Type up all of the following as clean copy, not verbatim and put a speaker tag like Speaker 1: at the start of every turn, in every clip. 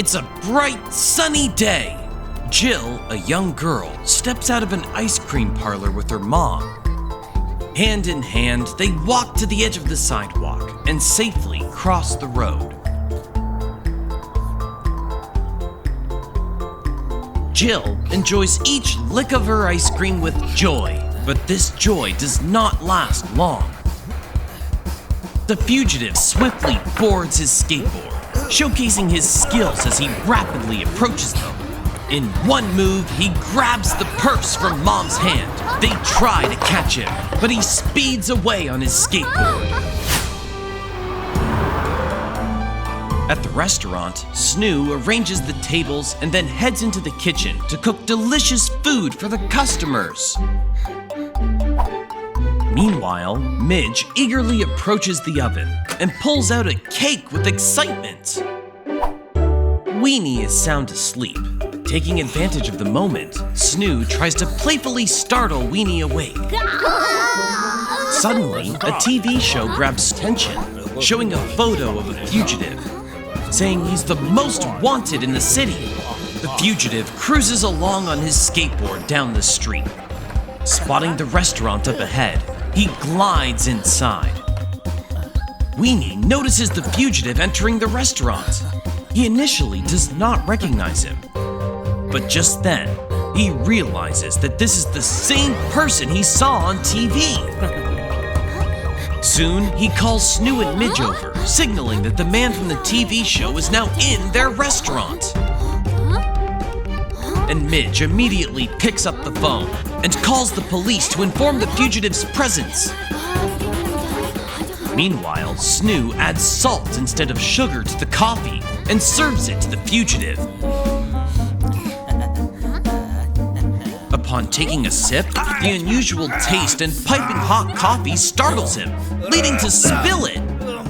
Speaker 1: It's a bright, sunny day. Jill, a young girl, steps out of an ice cream parlor with her mom. Hand in hand, they walk to the edge of the sidewalk and safely cross the road. Jill enjoys each lick of her ice cream with joy, but this joy does not last long. The fugitive swiftly boards his skateboard, showcasing his skills as he rapidly approaches them. In one move, he grabs the purse from Mom's hand. They try to catch him, but he speeds away on his skateboard. At the restaurant, Snoo arranges the tables and then heads into the kitchen to cook delicious food for the customers. Meanwhile, Midge eagerly approaches the oven and pulls out a cake with excitement. Weenie is sound asleep. Taking advantage of the moment, Snoo tries to playfully startle Weenie awake. Suddenly, a TV show grabs attention, showing a photo of a fugitive, saying he's the most wanted in the city. The fugitive cruises along on his skateboard down the street. Spotting the restaurant up ahead, he glides inside. Weenie notices the fugitive entering the restaurant. He initially does not recognize him, but just then, he realizes that this is the same person he saw on TV. Soon, he calls Snoo and Midge over, signaling that the man from the TV show is now in their restaurant. And Midge immediately picks up the phone and calls the police to inform the fugitive's presence. Meanwhile, Snoo adds salt instead of sugar to the coffee and serves it to the fugitive. Upon taking a sip, the unusual taste and piping hot coffee startles him, leading to spill it.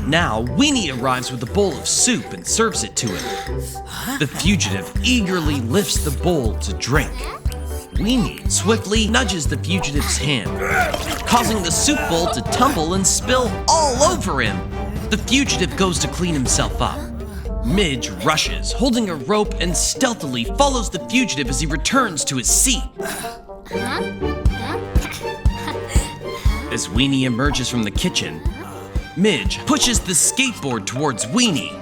Speaker 1: Now, Weenie arrives with a bowl of soup and serves it to him. The fugitive eagerly lifts the bowl to drink. Weenie swiftly nudges the fugitive's hand, causing the soup bowl to tumble and spill all over him. The fugitive goes to clean himself up. Midge rushes, holding a rope, and stealthily follows the fugitive as he returns to his seat. As Weenie emerges from the kitchen, Midge pushes the skateboard towards Weenie.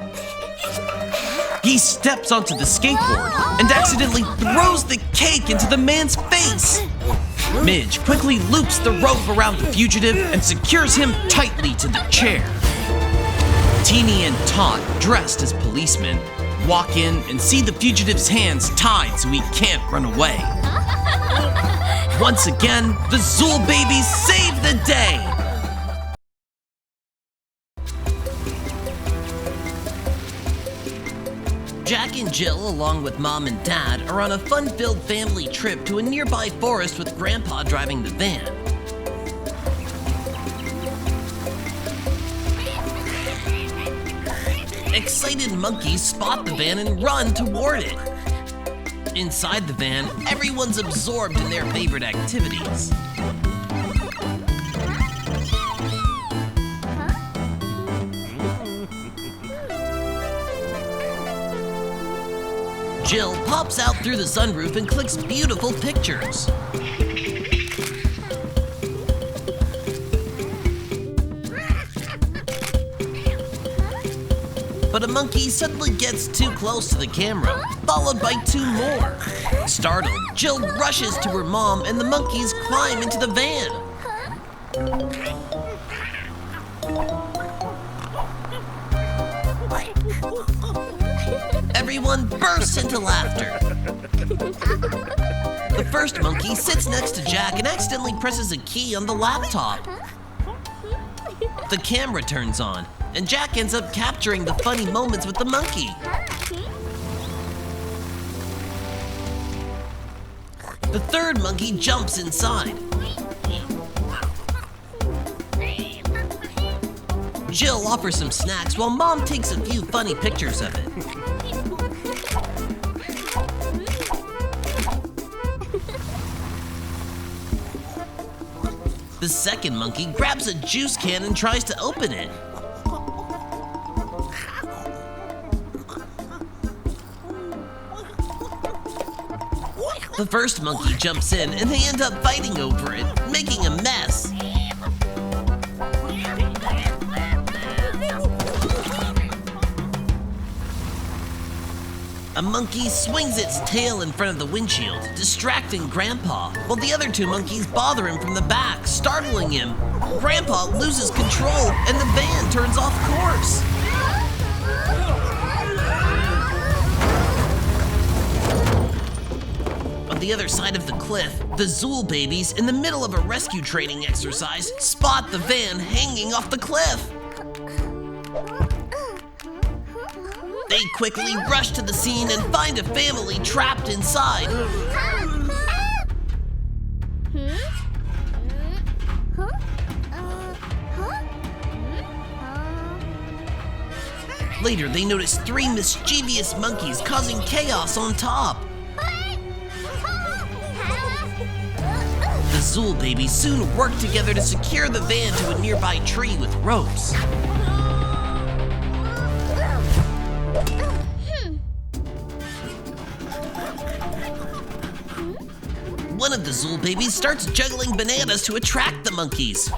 Speaker 1: He steps onto the skateboard and accidentally throws the cake into the man's face. Midge quickly loops the rope around the fugitive and secures him tightly to the chair. Teeny and Tot, dressed as policemen, walk in and see the fugitive's hands tied so he can't run away. Once again, the Zool Babies save the day! Jack and Jill, along with Mom and Dad, are on a fun-filled family trip to a nearby forest with Grandpa driving the van. Excited monkeys spot the van and run toward it. Inside the van, everyone's absorbed in their favorite activities. Jill pops out through the sunroof and clicks beautiful pictures. But a monkey suddenly gets too close to the camera, followed by two more. Startled, Jill rushes to her mom and the monkeys climb into the van. Everyone bursts into laughter. The first monkey sits next to Jack and accidentally presses a key on the laptop. The camera turns on, and Jack ends up capturing the funny moments with the monkey. The third monkey jumps inside. Jill offers some snacks while Mom takes a few funny pictures of it. The second monkey grabs a juice can and tries to open it. The first monkey jumps in and they end up fighting over it, making a mess. A monkey swings its tail in front of the windshield, distracting Grandpa, while the other two monkeys bother him from the back, startling him. Grandpa loses control and the van turns off course. On the other side of the cliff, the Zool Babies, in the middle of a rescue training exercise, spot the van hanging off the cliff. They quickly rush to the scene and find a family trapped inside. Later, they notice 3 mischievous monkeys causing chaos on top. The Zool Babies soon work together to secure the van to a nearby tree with ropes. One of the Zool Babies starts juggling bananas to attract the monkeys.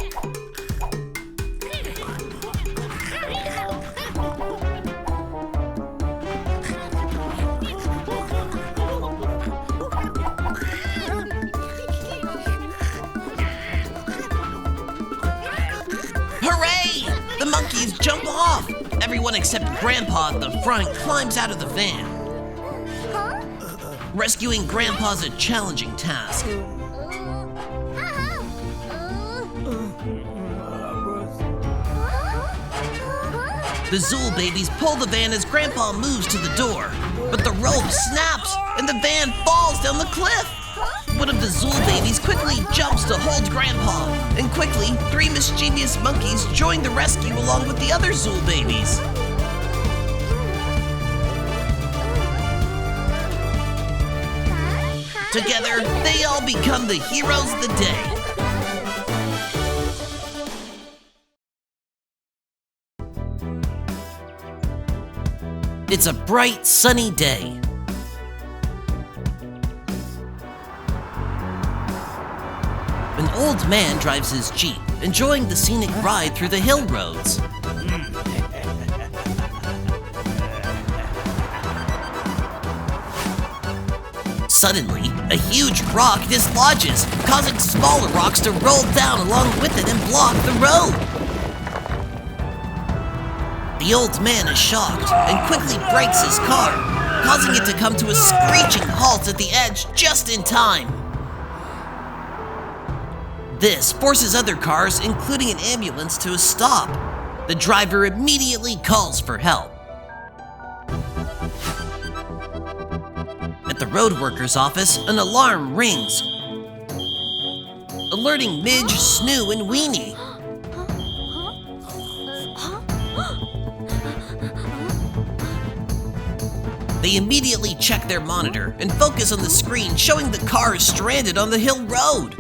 Speaker 1: Hooray! The monkeys jump off! Everyone except Grandpa at the front climbs out of the van. Rescuing Grandpa's a challenging task. The Zool Babies pull the van as Grandpa moves to the door, but the rope snaps and the van falls down the cliff. One of the Zool Babies quickly jumps to hold Grandpa, and quickly 3 mischievous monkeys join the rescue along with the other Zool Babies. Together, they all become the heroes of the day. It's a bright, sunny day. An old man drives his Jeep, enjoying the scenic ride through the hill roads. Suddenly, a huge rock dislodges, causing smaller rocks to roll down along with it and block the road. The old man is shocked and quickly brakes his car, causing it to come to a screeching halt at the edge just in time. This forces other cars, including an ambulance, to a stop. The driver immediately calls for help. At the road worker's office, an alarm rings, alerting Midge, Snoo, and Weenie. They immediately check their monitor and focus on the screen showing the cars stranded on the hill road.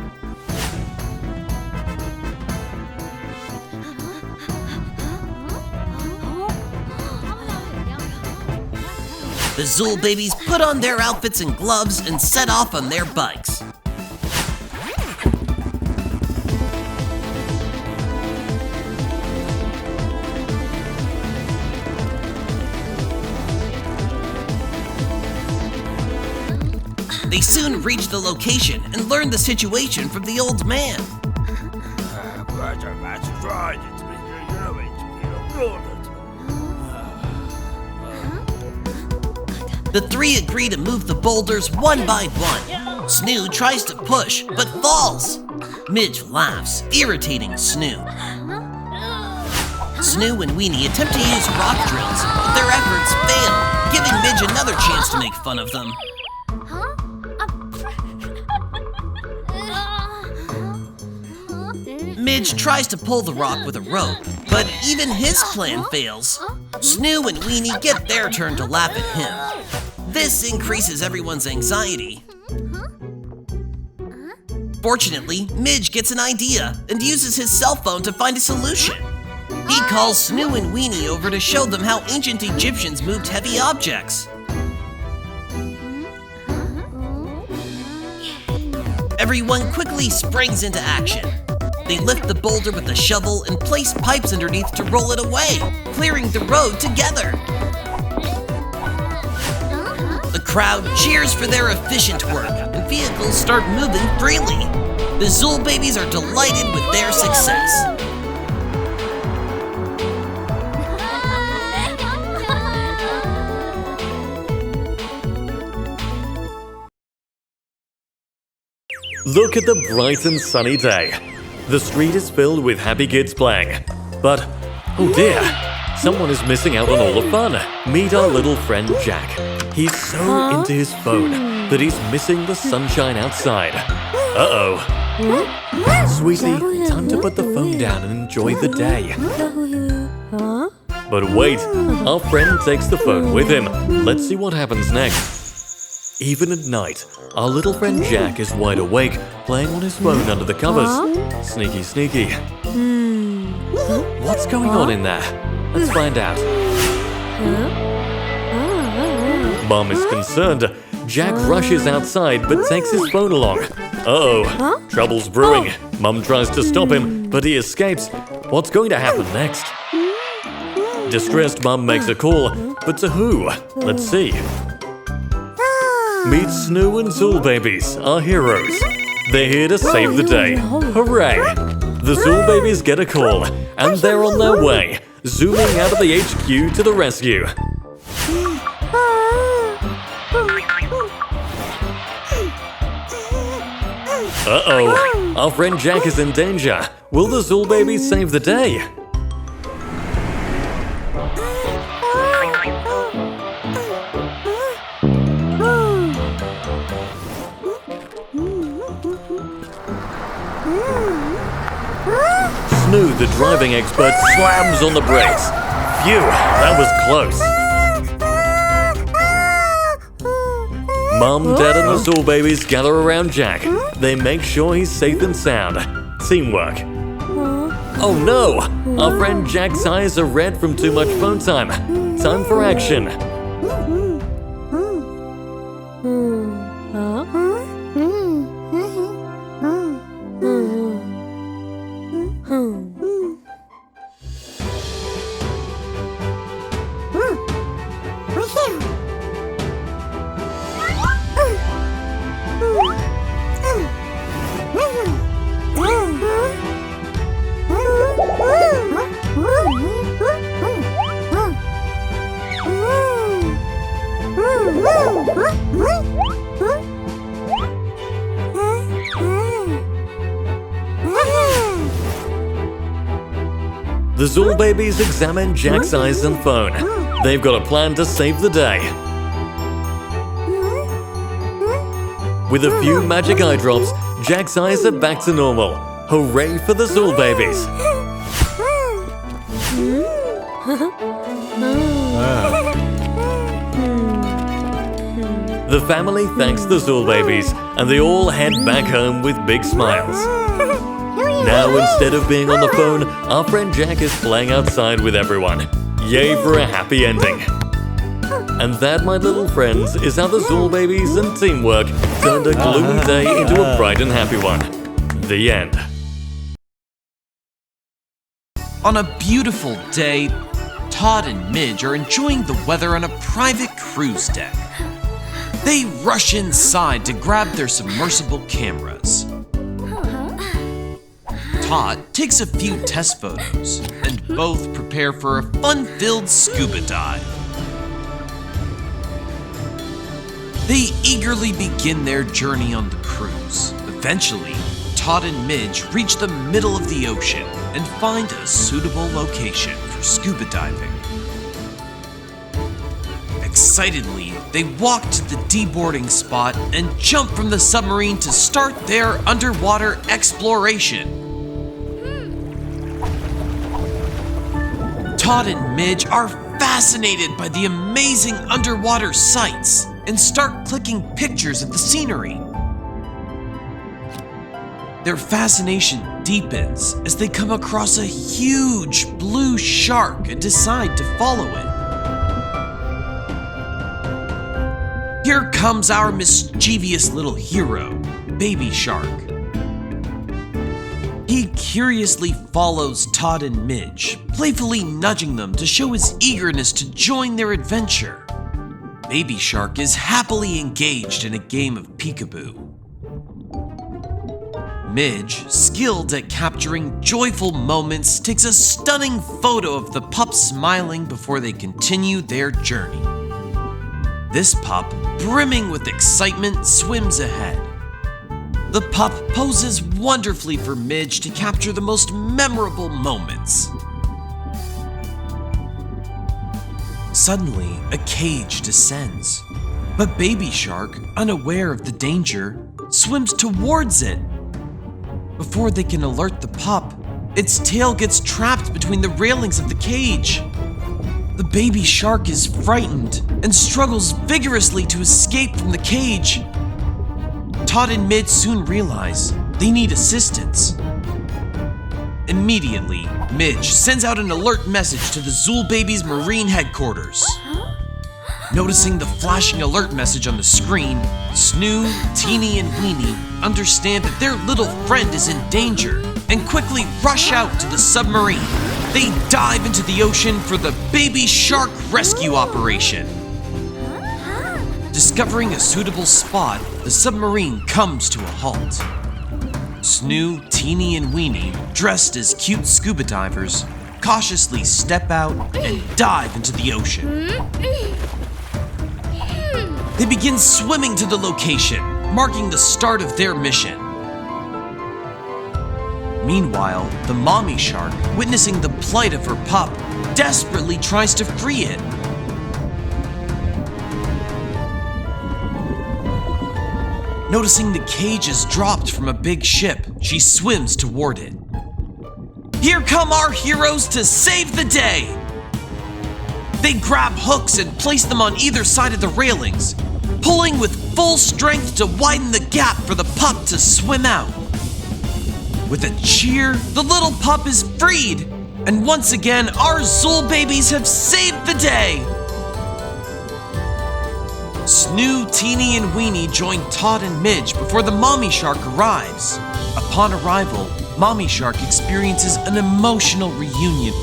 Speaker 1: The Zool Babies put on their outfits and gloves and set off on their bikes. They soon reach the location and learn the situation from the old man. The 3 agree to move the boulders one by one. Snoo tries to push, but falls. Midge laughs, irritating Snoo. Snoo and Weenie attempt to use rock drills, but their efforts fail, giving Midge another chance to make fun of them. Midge tries to pull the rock with a rope, but even his plan fails. Snoo and Weenie get their turn to laugh at him. This increases everyone's anxiety. Fortunately, Midge gets an idea and uses his cell phone to find a solution. He calls Snoo and Weenie over to show them how ancient Egyptians moved heavy objects. Everyone quickly springs into action. They lift the boulder with a shovel and place pipes underneath to roll it away, clearing the road together. The crowd cheers for their efficient work, and vehicles start moving freely. The Zool Babies are delighted with their success.
Speaker 2: Look at the bright and sunny day. The street is filled with happy kids playing. But, oh dear, someone is missing out on all the fun. Meet our little friend Jack. He's so into his phone that he's missing the sunshine outside. Uh-oh. Sweetie, time to put the phone down and enjoy the day. But wait, our friend takes the phone with him. Let's see what happens next. Even at night, our little friend Jack is wide awake, playing on his phone under the covers. Sneaky, sneaky. What's going on in there? Let's find out. Mom is concerned. Jack rushes outside but takes his phone along. Uh-oh, trouble's brewing. Mom tries to stop him, but he escapes. What's going to happen next? Distressed Mom makes a call, but to who? Let's see. Meet Snoo and Zool Babies, our heroes. They're here to save the day. Hooray! The Zool Babies get a call, and they're on their way, zooming out of the HQ to the rescue. Uh-oh, our friend Jack is in danger. Will the Zool Babies save the day? Snoo, the driving expert, slams on the brakes. Phew, that was close. Mom, Dad, and the Zool Babies gather around Jack. They make sure he's safe and sound. Teamwork. Oh no! Our friend Jack's eyes are red from too much phone time. Time for action. The Zool Babies examine Jack's eyes and phone. They've got a plan to save the day. With a few magic eye drops, Jack's eyes are back to normal. Hooray for the Zool Babies! The family thanks the Zool Babies, and they all head back home with big smiles. Now, instead of being on the phone, our friend Jack is playing outside with everyone. Yay for a happy ending. And that, my little friends, is how the Zool Babies and teamwork turned a gloomy day into a bright and happy one. The end.
Speaker 1: On a beautiful day, Todd and Midge are enjoying the weather on a private cruise deck. They rush inside to grab their submersible cameras. Todd takes a few test photos, and both prepare for a fun-filled scuba dive. They eagerly begin their journey on the cruise. Eventually, Todd and Midge reach the middle of the ocean and find a suitable location for scuba diving. Excitedly, they walk to the deboarding spot and jump from the submarine to start their underwater exploration. Todd and Midge are fascinated by the amazing underwater sights and start clicking pictures of the scenery. Their fascination deepens as they come across a huge blue shark and decide to follow it. Here comes our mischievous little hero. Baby Shark. He curiously follows Todd and Midge, playfully nudging them to show his eagerness to join their adventure. Baby Shark is happily engaged in a game of peekaboo. Midge, skilled at capturing joyful moments, takes a stunning photo of the pup smiling before they continue their journey. This pup, brimming with excitement, swims ahead. The pup poses wonderfully for Midge to capture the most memorable moments. Suddenly, a cage descends, but Baby Shark, unaware of the danger, swims towards it. Before they can alert the pup, its tail gets trapped between the railings of the cage. The baby shark is frightened and struggles vigorously to escape from the cage. Todd and Midge soon realize they need assistance. Immediately, Midge sends out an alert message to the Zool Babies Marine headquarters. Noticing the flashing alert message on the screen, Snoo, Teeny, and Weenie understand that their little friend is in danger and quickly rush out to the submarine. They dive into the ocean for the baby shark rescue operation. Discovering a suitable spot, the submarine comes to a halt. Snoo, Teeny, and Weenie, dressed as cute scuba divers, cautiously step out and dive into the ocean. They begin swimming to the location, marking the start of their mission. Meanwhile, the mommy shark, witnessing the plight of her pup, desperately tries to free it. Noticing the cage is dropped from a big ship, she swims toward it. Here come our heroes to save the day! They grab hooks and place them on either side of the railings, pulling with full strength to widen the gap for the pup to swim out. With a cheer, the little pup is freed, and once again, our Zool babies have saved the day! Snoo, Teeny, and Weenie join Todd and Midge before the mommy shark arrives. Upon arrival, mommy shark experiences an emotional reunion.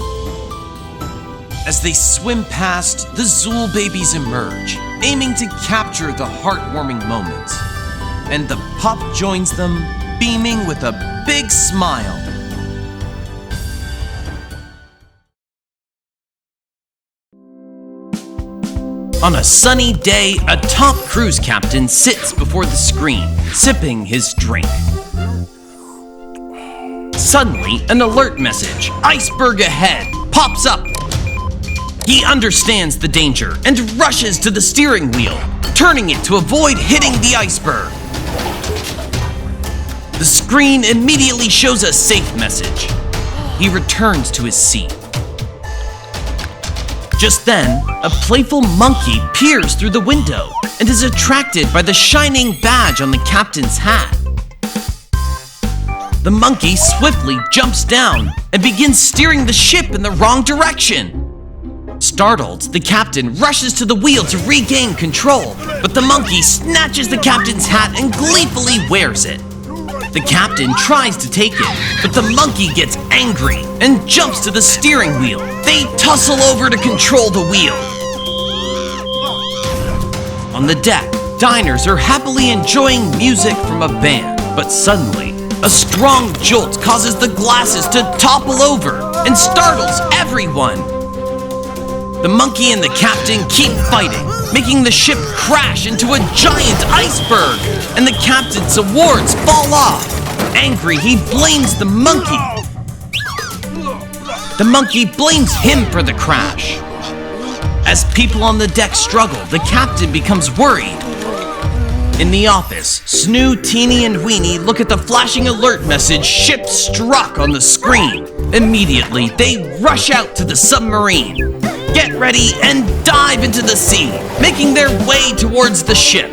Speaker 1: As they swim past, the Zool babies emerge, aiming to capture the heartwarming moment. And the pup joins them, beaming with a big smile. On a sunny day, a top cruise captain sits before the screen, sipping his drink. Suddenly, an alert message, "Iceberg ahead," pops up. He understands the danger and rushes to the steering wheel, turning it to avoid hitting the iceberg. The screen immediately shows a safe message. He returns to his seat. Just then, a playful monkey peers through the window and is attracted by the shining badge on the captain's hat. The monkey swiftly jumps down and begins steering the ship in the wrong direction. Startled, the captain rushes to the wheel to regain control, but the monkey snatches the captain's hat and gleefully wears it. The captain tries to take it, but the monkey gets angry and jumps to the steering wheel. They tussle over to control the wheel. On the deck, diners are happily enjoying music from a band, but suddenly, a strong jolt causes the glasses to topple over and startles everyone. The monkey and the captain keep fighting, making the ship crash into a giant iceberg, and the captain's awards fall off. Angry, he blames the monkey. The monkey blames him for the crash. As people on the deck struggle, the captain becomes worried. In the office, Snoo, Teeny, and Weenie look at the flashing alert message, "Ship struck," on the screen. Immediately, they rush out to the submarine, get ready, and dive into the sea, making their way towards the ship.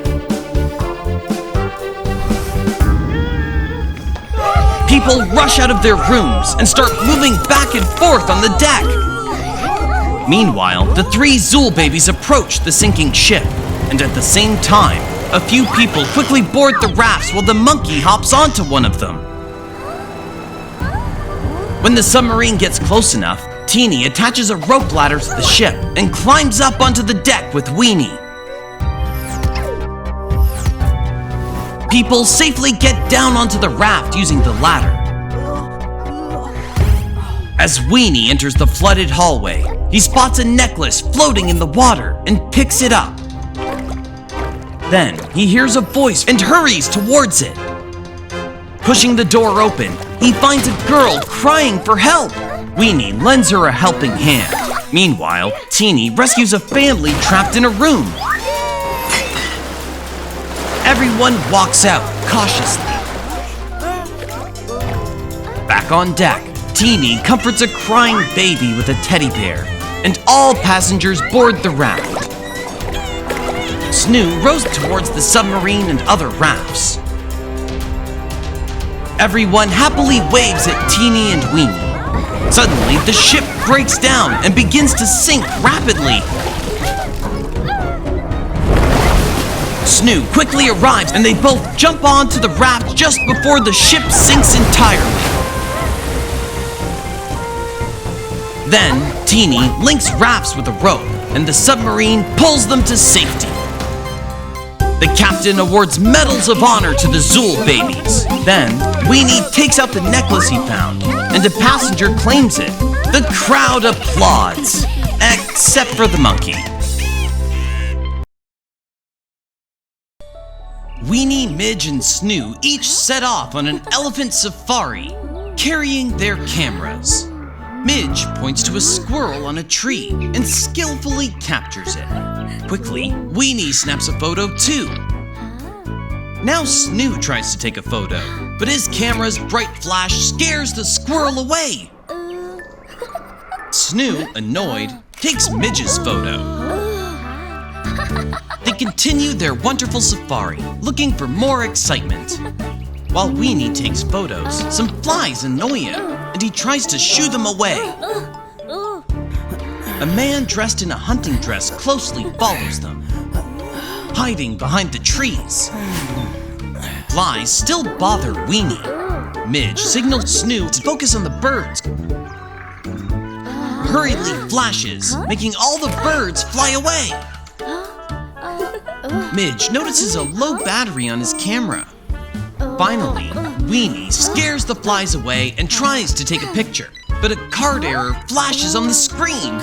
Speaker 1: People rush out of their rooms and start moving back and forth on the deck. Meanwhile, the three Zool babies approach the sinking ship, and at the same time, A few people quickly board the rafts while the monkey hops onto one of them. When the submarine gets close enough, Teeny attaches a rope ladder to the ship and climbs up onto the deck with Weenie. People safely get down onto the raft using the ladder. As Weenie enters the flooded hallway, he spots a necklace floating in the water and picks it up. Then he hears a voice and hurries towards it. Pushing the door open, he finds a girl crying for help. Weenie lends her a helping hand. Meanwhile, Teeny rescues a family trapped in a room. Everyone walks out cautiously. Back on deck, Teeny comforts a crying baby with a teddy bear, and all passengers board the raft. Snoo rows towards the submarine and other rafts. Everyone happily waves at Teeny and Weenie. Suddenly, the ship breaks down and begins to sink rapidly. Snoo quickly arrives and they both jump onto the raft just before the ship sinks entirely. Then, Teeny links rafts with a rope and the submarine pulls them to safety. The captain awards medals of honor to the Zool Babies. Then, Weenie takes out the necklace he found, and a passenger claims it. The crowd applauds, except for the monkey. Weenie, Midge, and Snoo each set off on an elephant safari, carrying their cameras. Midge points to a squirrel on a tree and skillfully captures it. Quickly, Weenie snaps a photo too. Now Snoo tries to take a photo, but his camera's bright flash scares the squirrel away. Snoo, annoyed, takes Midge's photo. They continue their wonderful safari, looking for more excitement. While Weenie takes photos, some flies annoy him, and he tries to shoo them away. A man dressed in a hunting dress closely follows them, hiding behind the trees. Flies still bother Weenie. Midge signals Snoo to focus on the birds. Hurriedly flashes, making all the birds fly away. Midge notices a low battery on his camera. Finally, Weenie scares the flies away and tries to take a picture, but a card error flashes on the screen.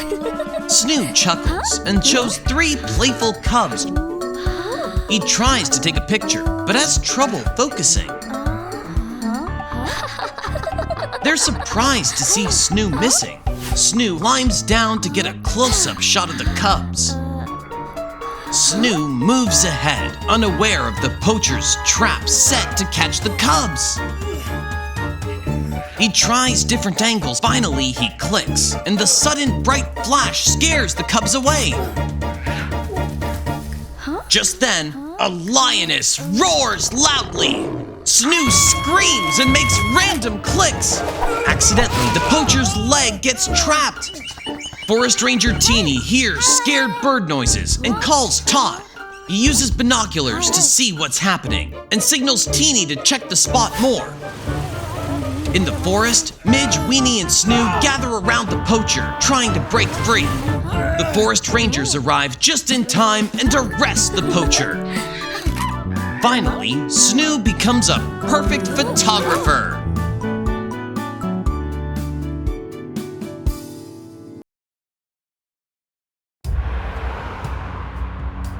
Speaker 1: Snoo chuckles and shows 3 playful cubs. He tries to take a picture, but has trouble focusing. They're surprised to see Snoo missing. Snoo climbs down to get a close-up shot of the cubs. Snoo moves ahead, unaware of the poacher's trap set to catch the cubs. He tries different angles. Finally, he clicks, and the sudden bright flash scares the cubs away. Just then, a lioness roars loudly. Snoo screams and makes random clicks. Accidentally, the poacher's leg gets trapped. Forest Ranger Teeny hears scared bird noises and calls Todd. He uses binoculars to see what's happening and signals Teeny to check the spot more. In the forest, Midge, Weenie, and Snoo gather around the poacher, trying to break free. The forest rangers arrive just in time and arrest the poacher. Finally, Snoo becomes a perfect photographer.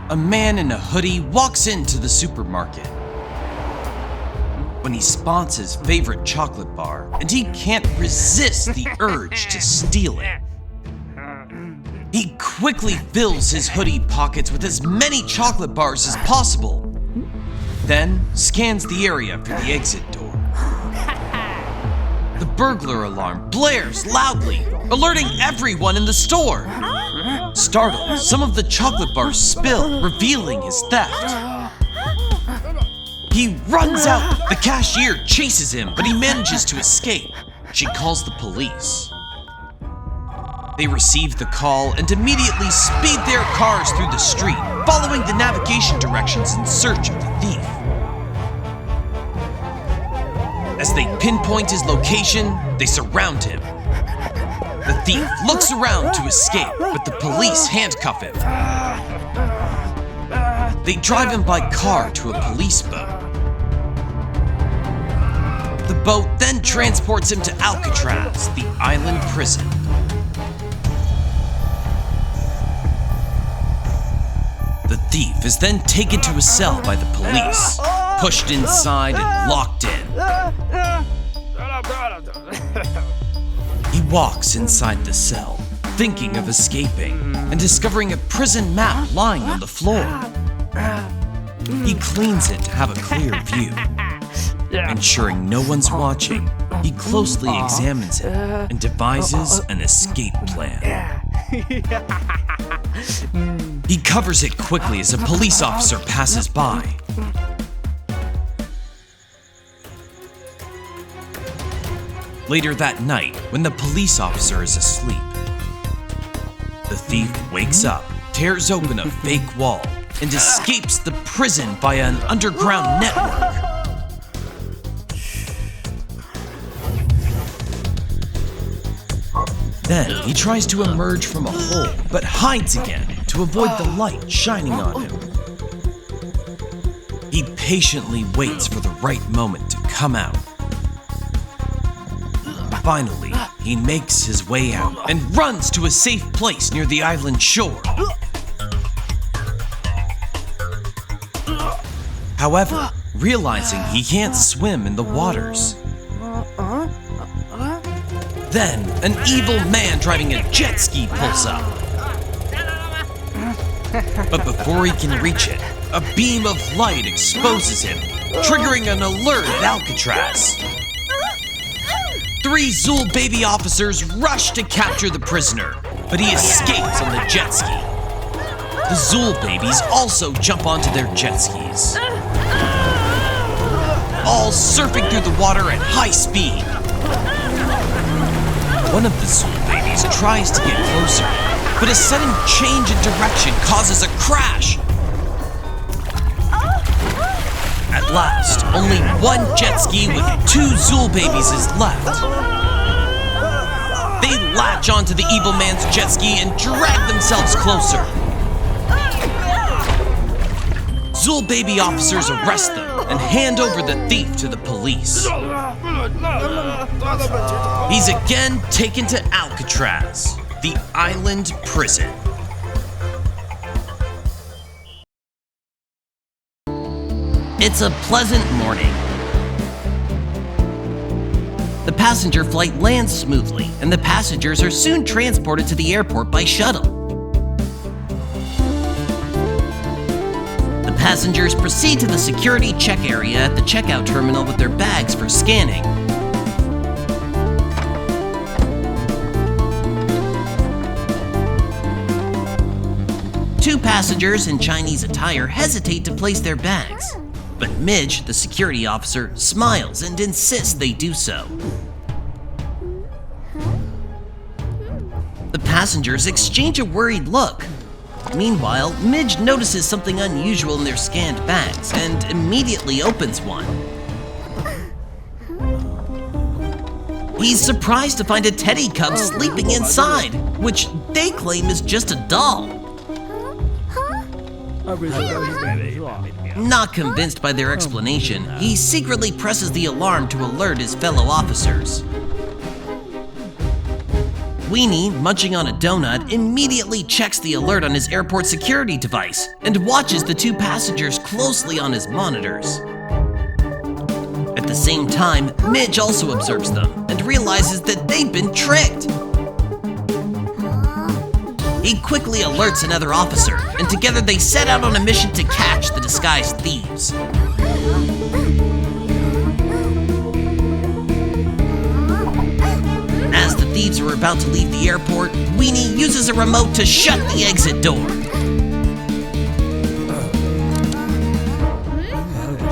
Speaker 1: A man in a hoodie walks into the supermarket. When he spots his favorite chocolate bar, and he can't resist the urge to steal it. He quickly fills his hoodie pockets with as many chocolate bars as possible, then scans the area for the exit door. The burglar alarm blares loudly, alerting everyone in the store. Startled, some of the chocolate bars spill, revealing his theft. He runs out. The cashier chases him, but he manages to escape. She calls the police. They receive the call and immediately speed their cars through the street, following the navigation directions in search of the thief. As they pinpoint his location, they surround him. The thief looks around to escape, but the police handcuff him. They drive him by car to a police boat. The boat then transports him to Alcatraz, the island prison. The thief is then taken to a cell by the police, pushed inside and locked in. He walks inside the cell, thinking of escaping, and discovering a prison map lying on the floor. He cleans it to have a clear view. Ensuring no one's watching, he closely examines it and devises an escape plan. He covers it quickly as a police officer passes by. Later that night, when the police officer is asleep, the thief wakes up, tears open a fake wall, and escapes the prison via an underground network. Then he tries to emerge from a hole, but hides again to avoid the light shining on him. He patiently waits for the right moment to come out. Finally, he makes his way out and runs to a safe place near the island shore. However, realizing he can't swim in the waters, then an evil man driving a jet ski pulls up. But before he can reach it, a beam of light exposes him, triggering an alert at Alcatraz. 3 Zool Baby officers rush to capture the prisoner, but he escapes on the jet ski. The Zool Babies also jump onto their jet skis, all surfing through the water at high speed. One of the Zool Babies tries to get closer, but a sudden change in direction causes a crash. At last, only one jet ski with 2 Zool Babies is left. They latch onto the evil man's jet ski and drag themselves closer. Zool Baby officers arrest them and hand over the thief to the police. He's again taken to Alcatraz, the island prison. It's a pleasant morning. The passenger flight lands smoothly, and the passengers are soon transported to the airport by shuttle. The passengers proceed to the security check area at the checkout terminal with their bags for scanning. Two passengers in Chinese attire hesitate to place their bags, but Midge, the security officer, smiles and insists they do so. The passengers exchange a worried look. Meanwhile, Midge notices something unusual in their scanned bags and immediately opens one. He's surprised to find a teddy cub sleeping inside, which they claim is just a doll. Not convinced by their explanation, he secretly presses the alarm to alert his fellow officers. Weenie, munching on a donut, immediately checks the alert on his airport security device and watches the two passengers closely on his monitors. At the same time, Midge also observes them and realizes that they've been tricked. He quickly alerts another officer, and together they set out on a mission to catch the disguised thieves. As the thieves are about to leave the airport, Weenie uses a remote to shut the exit door.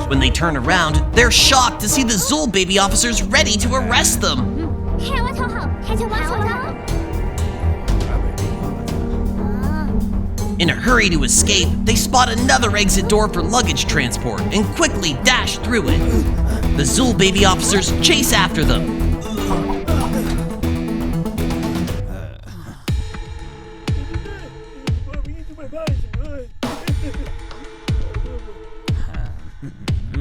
Speaker 1: When they turn around, they're shocked to see the Zool Baby officers ready to arrest them. In a hurry to escape, they spot another exit door for luggage transport and quickly dash through it. The Zool Baby officers chase after them.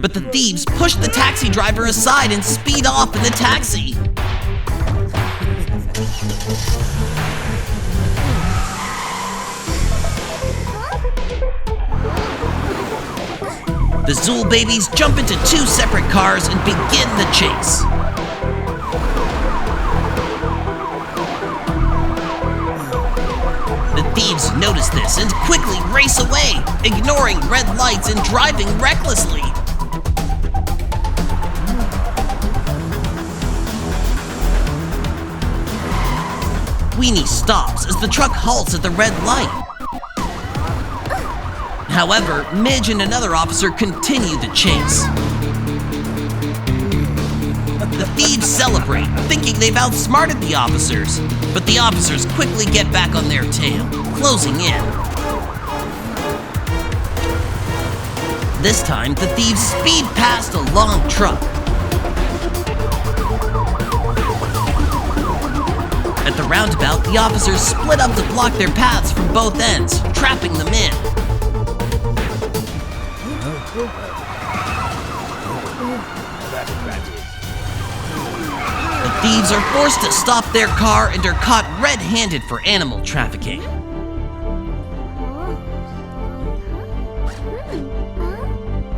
Speaker 1: But the thieves push the taxi driver aside and speed off in the taxi. The Zool Babies jump into 2 separate cars and begin the chase. The thieves notice this and quickly race away, ignoring red lights and driving recklessly. Weenie stops as the truck halts at the red light. However, Midge and another officer continue the chase. The thieves celebrate, thinking they've outsmarted the officers, but the officers quickly get back on their tail, closing in. This time, the thieves speed past a long truck. At the roundabout, the officers split up to block their paths from both ends, trapping them in. The thieves are forced to stop their car and are caught red-handed for animal trafficking.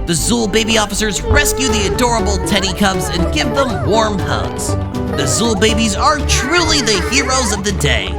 Speaker 1: The Zool Baby officers rescue the adorable teddy cubs and give them warm hugs. The Zool Babies are truly the heroes of the day.